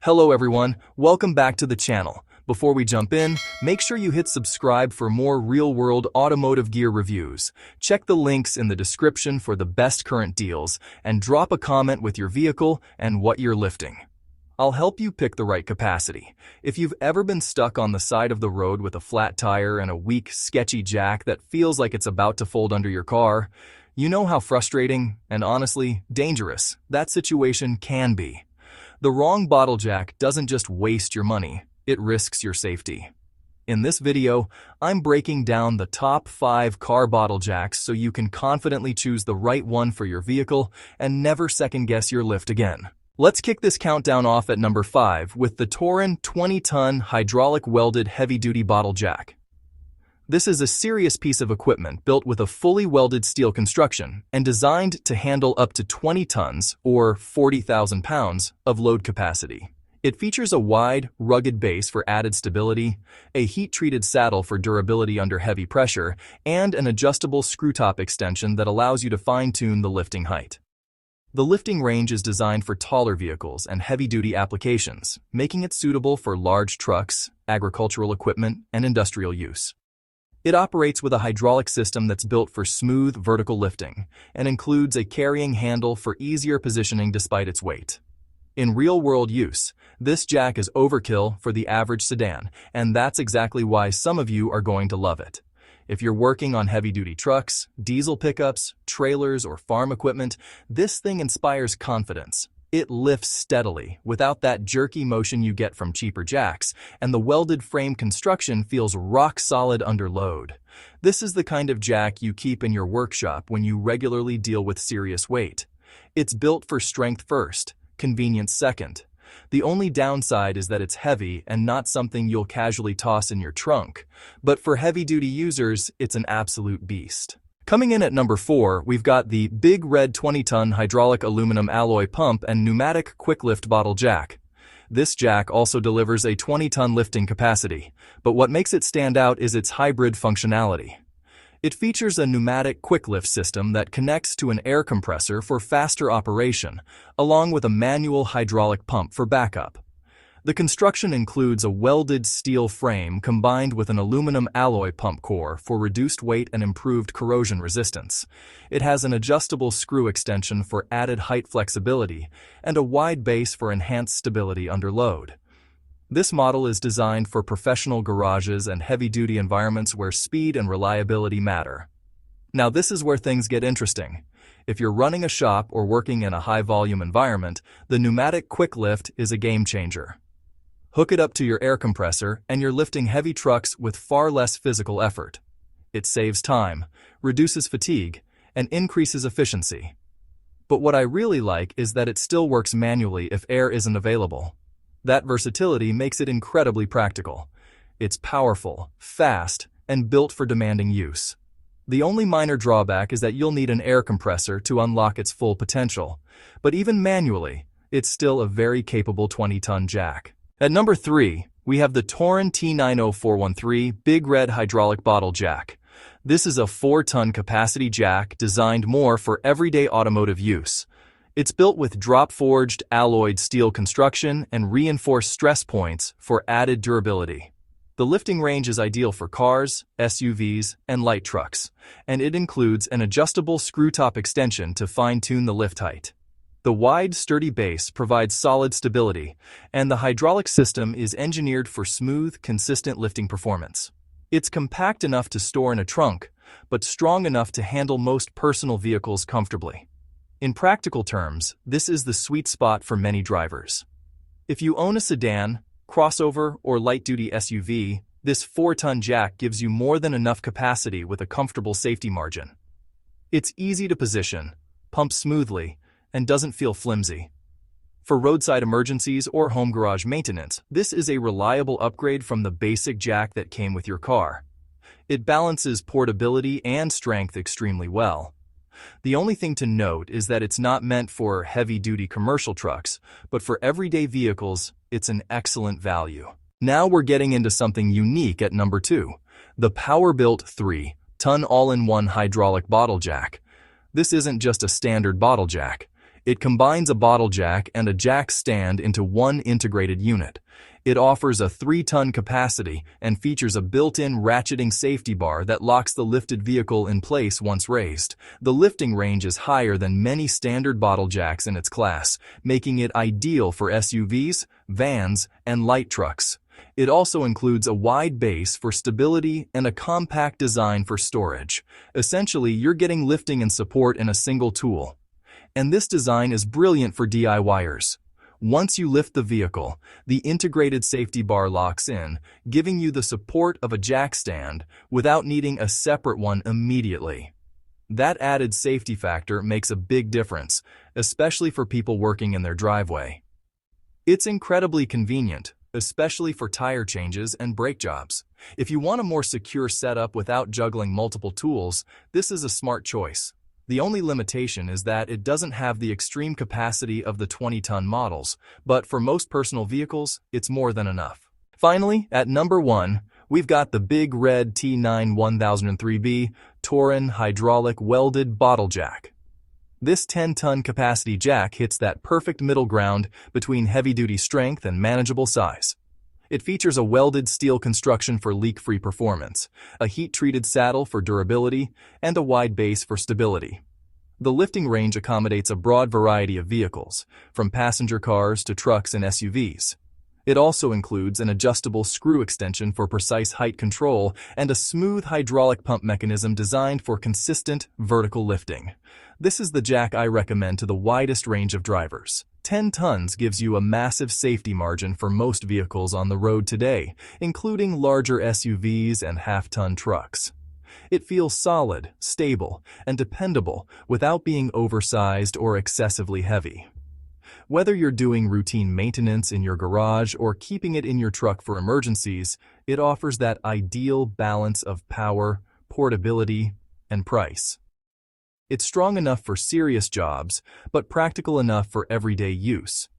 Hello everyone, welcome back to the channel. Before we jump in, make sure you hit subscribe for more real-world automotive gear reviews. Check the links in the description for the best current deals, and drop a comment with your vehicle and what you're lifting. I'll help you pick the right capacity. If you've ever been stuck on the side of the road with a flat tire and a weak, sketchy jack that feels like it's about to fold under your car, you know how frustrating and honestly dangerous that situation can be. The wrong bottle jack doesn't just waste your money, it risks your safety. In this video, I'm breaking down the top 5 car bottle jacks so you can confidently choose the right one for your vehicle and never second-guess your lift again. Let's kick this countdown off at number 5 with the Torin 20-ton hydraulic welded heavy-duty bottle jack. This is a serious piece of equipment built with a fully welded steel construction and designed to handle up to 20 tons, or 40,000 pounds, of load capacity. It features a wide, rugged base for added stability, a heat-treated saddle for durability under heavy pressure, and an adjustable screw-top extension that allows you to fine-tune the lifting height. The lifting range is designed for taller vehicles and heavy-duty applications, making it suitable for large trucks, agricultural equipment, and industrial use. It operates with a hydraulic system that's built for smooth vertical lifting and includes a carrying handle for easier positioning despite its weight. In real-world use, this jack is overkill for the average sedan, and that's exactly why some of you are going to love it. If you're working on heavy-duty trucks, diesel pickups, trailers, or farm equipment, this thing inspires confidence. It lifts steadily, without that jerky motion you get from cheaper jacks, and the welded frame construction feels rock-solid under load. This is the kind of jack you keep in your workshop when you regularly deal with serious weight. It's built for strength first, convenience second. The only downside is that it's heavy and not something you'll casually toss in your trunk. But for heavy-duty users, it's an absolute beast. Coming in at number 4, we've got the Big Red 20-ton hydraulic aluminum alloy pump and pneumatic quick lift bottle jack. This jack also delivers a 20-ton lifting capacity, but what makes it stand out is its hybrid functionality. It features a pneumatic quick lift system that connects to an air compressor for faster operation, along with a manual hydraulic pump for backup. The construction includes a welded steel frame combined with an aluminum alloy pump core for reduced weight and improved corrosion resistance. It has an adjustable screw extension for added height flexibility and a wide base for enhanced stability under load. This model is designed for professional garages and heavy-duty environments where speed and reliability matter. Now this is where things get interesting. If you're running a shop or working in a high-volume environment, the pneumatic quick lift is a game-changer. Hook it up to your air compressor and you're lifting heavy trucks with far less physical effort. It saves time, reduces fatigue, and increases efficiency. But what I really like is that it still works manually if air isn't available. That versatility makes it incredibly practical. It's powerful, fast, and built for demanding use. The only minor drawback is that you'll need an air compressor to unlock its full potential. But even manually, it's still a very capable 20-ton jack. At number 3, we have the Torin T90413 Big Red Hydraulic Bottle Jack. This is a 4-ton capacity jack designed more for everyday automotive use. It's built with drop-forged alloyed steel construction and reinforced stress points for added durability. The lifting range is ideal for cars, SUVs, and light trucks, and it includes an adjustable screw-top extension to fine-tune the lift height. The wide, sturdy base provides solid stability, and the hydraulic system is engineered for smooth, consistent lifting performance. It's compact enough to store in a trunk, but strong enough to handle most personal vehicles comfortably. In practical terms, this is the sweet spot for many drivers. If you own a sedan, crossover, or light-duty SUV, this 4-ton jack gives you more than enough capacity with a comfortable safety margin. It's easy to position, pumps smoothly, and doesn't feel flimsy. For roadside emergencies or home garage maintenance, this is a reliable upgrade from the basic jack that came with your car. It balances portability and strength extremely well. The only thing to note is that it's not meant for heavy-duty commercial trucks, but for everyday vehicles, it's an excellent value. Now we're getting into something unique at number 2, the POWERBUILT 3-ton all-in-one hydraulic bottle jack. This isn't just a standard bottle jack. It combines a bottle jack and a jack stand into one integrated unit. It offers a 3-ton capacity and features a built-in ratcheting safety bar that locks the lifted vehicle in place once raised. The lifting range is higher than many standard bottle jacks in its class, making it ideal for SUVs, vans, and light trucks. It also includes a wide base for stability and a compact design for storage. Essentially, you're getting lifting and support in a single tool. And this design is brilliant for DIYers. Once you lift the vehicle, the integrated safety bar locks in, giving you the support of a jack stand without needing a separate one immediately. That added safety factor makes a big difference, especially for people working in their driveway. It's incredibly convenient, especially for tire changes and brake jobs. If you want a more secure setup without juggling multiple tools, this is a smart choice. The only limitation is that it doesn't have the extreme capacity of the 20-ton models, but for most personal vehicles, it's more than enough. Finally, at number 1, we've got the big red T9 1003B Torin hydraulic welded bottle jack. This 10-ton capacity jack hits that perfect middle ground between heavy-duty strength and manageable size. It features a welded steel construction for leak-free performance, a heat-treated saddle for durability, and a wide base for stability. The lifting range accommodates a broad variety of vehicles, from passenger cars to trucks and SUVs. It also includes an adjustable screw extension for precise height control and a smooth hydraulic pump mechanism designed for consistent vertical lifting. This is the jack I recommend to the widest range of drivers. 10 tons gives you a massive safety margin for most vehicles on the road today, including larger SUVs and half-ton trucks. It feels solid, stable, and dependable without being oversized or excessively heavy. Whether you're doing routine maintenance in your garage or keeping it in your truck for emergencies, it offers that ideal balance of power, portability, and price. It's strong enough for serious jobs, but practical enough for everyday use.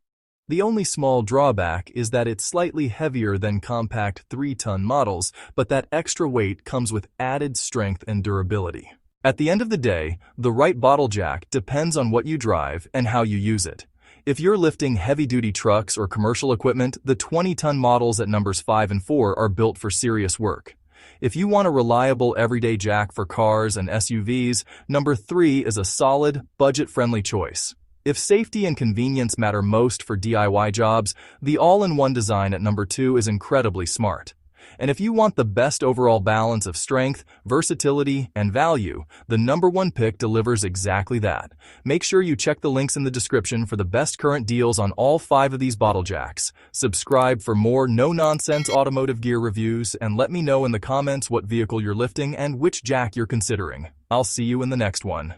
The only small drawback is that it's slightly heavier than compact 3-ton models, but that extra weight comes with added strength and durability. At the end of the day, the right bottle jack depends on what you drive and how you use it. If you're lifting heavy-duty trucks or commercial equipment, the 20-ton models at numbers 5 and 4 are built for serious work. If you want a reliable everyday jack for cars and SUVs, number 3 is a solid, budget-friendly choice. If safety and convenience matter most for DIY jobs, the all-in-one design at number 2 is incredibly smart. And if you want the best overall balance of strength, versatility, and value, the number 1 pick delivers exactly that. Make sure you check the links in the description for the best current deals on all 5 of these bottle jacks. Subscribe for more no-nonsense automotive gear reviews, and let me know in the comments what vehicle you're lifting and which jack you're considering. I'll see you in the next one.